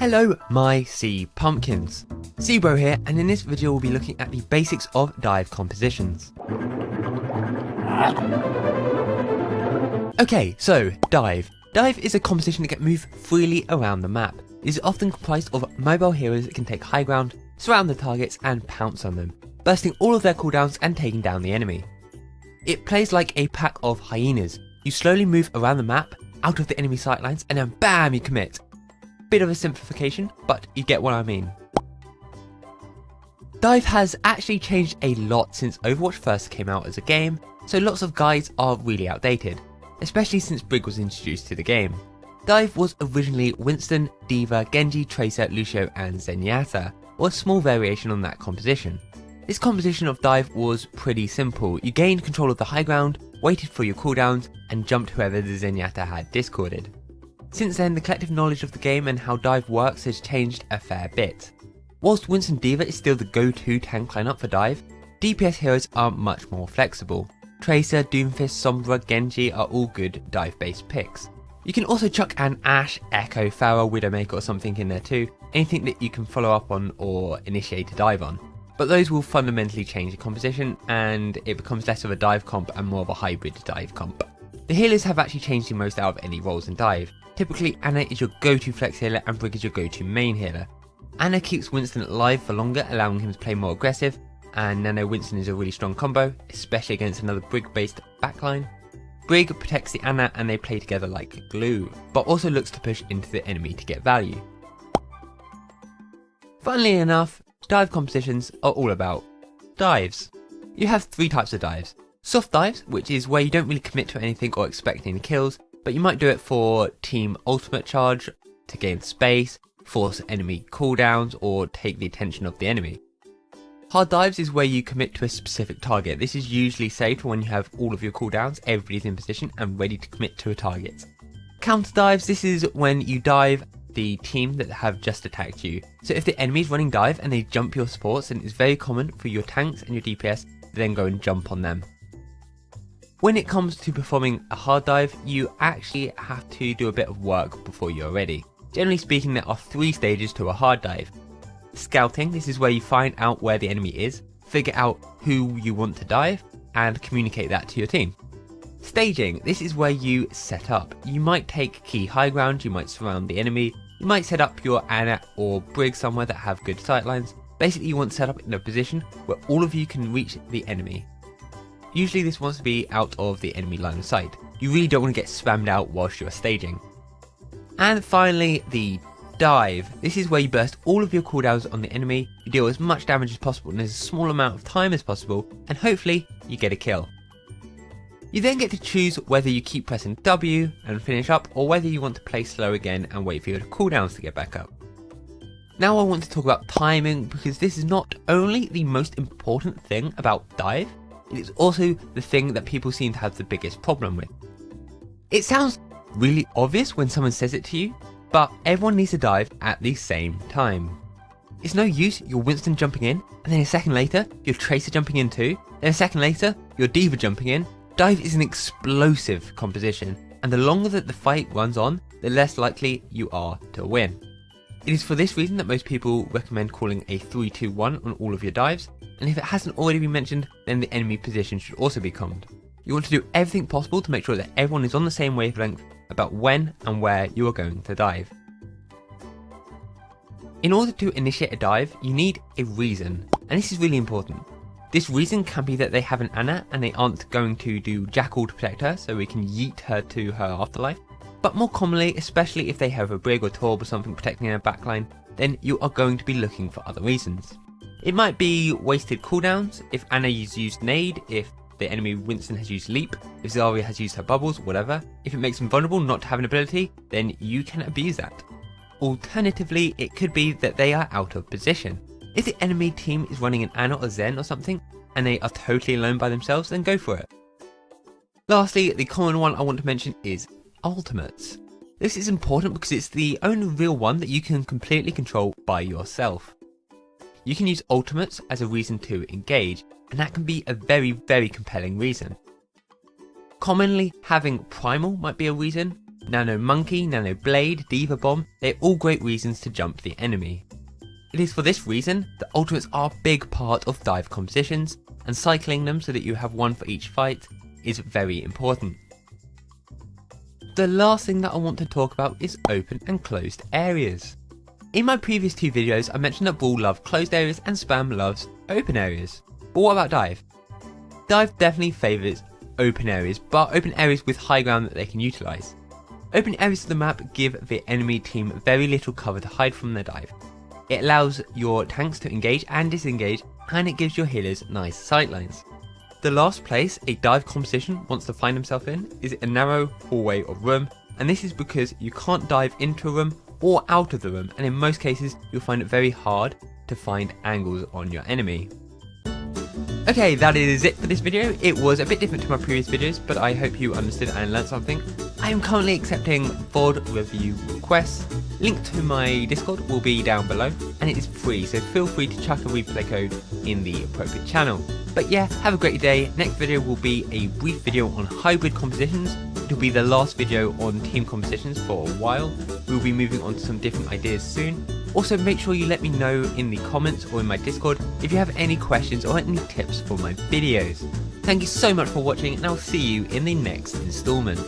Hello my sea pumpkins, Seabro here, and in this video we'll be looking at the basics of dive compositions. Okay, so dive. Dive is a composition that can move freely around the map. It is often comprised of mobile heroes that can take high ground, surround the targets and pounce on them, bursting all of their cooldowns and taking down the enemy. It plays like a pack of hyenas. You slowly move around the map, out of the enemy sightlines, and then BAM, you commit. Bit of a simplification, but you get what I mean. Dive has actually changed a lot since Overwatch first came out as a game, so lots of guides are really outdated, especially since Brig was introduced to the game. Dive was originally Winston, D.Va, Genji, Tracer, Lucio and Zenyatta, or a small variation on that composition. This composition of dive was pretty simple. You gained control of the high ground, waited for your cooldowns, and jumped whoever the Zenyatta had discorded. Since then, the collective knowledge of the game and how dive works has changed a fair bit. Whilst Winston D.Va is still the go-to tank lineup for dive, DPS heroes are much more flexible. Tracer, Doomfist, Sombra, Genji are all good dive-based picks. You can also chuck an Ashe, Echo, Pharah, Widowmaker or something in there too, anything that you can follow up on or initiate a dive on. But those will fundamentally change the composition and it becomes less of a dive comp and more of a hybrid dive comp. The healers have actually changed the most out of any roles in dive. Typically, Ana is your go-to flex healer and Brig is your go-to main healer. Ana keeps Winston alive for longer, allowing him to play more aggressive, and Nano Winston is a really strong combo, especially against another Brig-based backline. Brig protects the Ana and they play together like glue, but also looks to push into the enemy to get value. Funnily enough, dive compositions are all about dives. You have three types of dives. Soft dives, which is where you don't really commit to anything or expect any kills, but you might do it for team ultimate charge, to gain space, force enemy cooldowns, or take the attention of the enemy. Hard dives is where you commit to a specific target. This is usually saved for when you have all of your cooldowns, everybody's in position and ready to commit to a target. Counter dives, this is when you dive the team that have just attacked you. So if the enemy is running dive and they jump your supports, then it's very common for your tanks and your DPS to then go and jump on them. When it comes to performing a hard dive, you actually have to do a bit of work before you're ready. Generally speaking, there are three stages to a hard dive. Scouting, this is where you find out where the enemy is, figure out who you want to dive, and communicate that to your team. Staging, this is where you set up. You might take key high ground, you might surround the enemy, you might set up your Ana or Brig somewhere that have good sightlines. Basically you want to set up in a position where all of you can reach the enemy. Usually this wants to be out of the enemy line of sight. You really don't want to get spammed out whilst you are staging. And finally, the dive. This is where you burst all of your cooldowns on the enemy, you deal as much damage as possible in as small amount of time as possible, and hopefully you get a kill. You then get to choose whether you keep pressing W and finish up, or whether you want to play slow again and wait for your cooldowns to get back up. Now I want to talk about timing, because this is not only the most important thing about dive, it is also the thing that people seem to have the biggest problem with. It sounds really obvious when someone says it to you, but everyone needs to dive at the same time. It's no use your Winston jumping in, and then a second later, your Tracer jumping in too, then a second later, your D.Va jumping in. Dive is an explosive composition, and the longer that the fight runs on, the less likely you are to win. It is for this reason that most people recommend calling a 3-2-1 on all of your dives, and if it hasn't already been mentioned, then the enemy position should also be commed. You want to do everything possible to make sure that everyone is on the same wavelength about when and where you are going to dive. In order to initiate a dive, you need a reason, and this is really important. This reason can be that they have an Ana and they aren't going to do Jackal to protect her, so we can yeet her to her afterlife. But more commonly, especially if they have a Brig or Torb or something protecting their backline, then you are going to be looking for other reasons. It might be wasted cooldowns, if Ana has used Nade, if the enemy Winston has used Leap, if Zarya has used her bubbles, whatever. If it makes them vulnerable not to have an ability, then you can abuse that. Alternatively, it could be that they are out of position. If the enemy team is running an Ana or Zen or something, and they are totally alone by themselves, then go for it. Lastly, the common one I want to mention is ultimates. This is important because it's the only real one that you can completely control by yourself. You can use ultimates as a reason to engage, and that can be a very compelling reason. Commonly, having primal might be a reason, Nano Monkey, Nano Blade, Diva Bomb, they're all great reasons to jump the enemy. It is for this reason that ultimates are a big part of dive compositions, and cycling them so that you have one for each fight is very important. The last thing that I want to talk about is open and closed areas. In my previous 2 videos I mentioned that Brawl love closed areas and Spam loves open areas. But what about Dive? Dive definitely favours open areas, but open areas with high ground that they can utilise. Open areas of the map give the enemy team very little cover to hide from their dive. It allows your tanks to engage and disengage, and it gives your healers nice sightlines. The last place a dive composition wants to find himself in is a narrow hallway or room, and this is because you can't dive into a room or out of the room, and in most cases you'll find it very hard to find angles on your enemy. Okay, that is it for this video. It was a bit different to my previous videos, but I hope you understood and learned something. I am currently accepting VOD review requests. Link to my Discord will be down below, and it is free, so feel free to chuck a replay code in the appropriate channel. But yeah, have a great day. Next video will be a brief video on hybrid compositions. It'll be the last video on team compositions for a while. We'll be moving on to some different ideas soon. Also, make sure you let me know in the comments or in my Discord if you have any questions or any tips for my videos. Thank you so much for watching, and I'll see you in the next installment.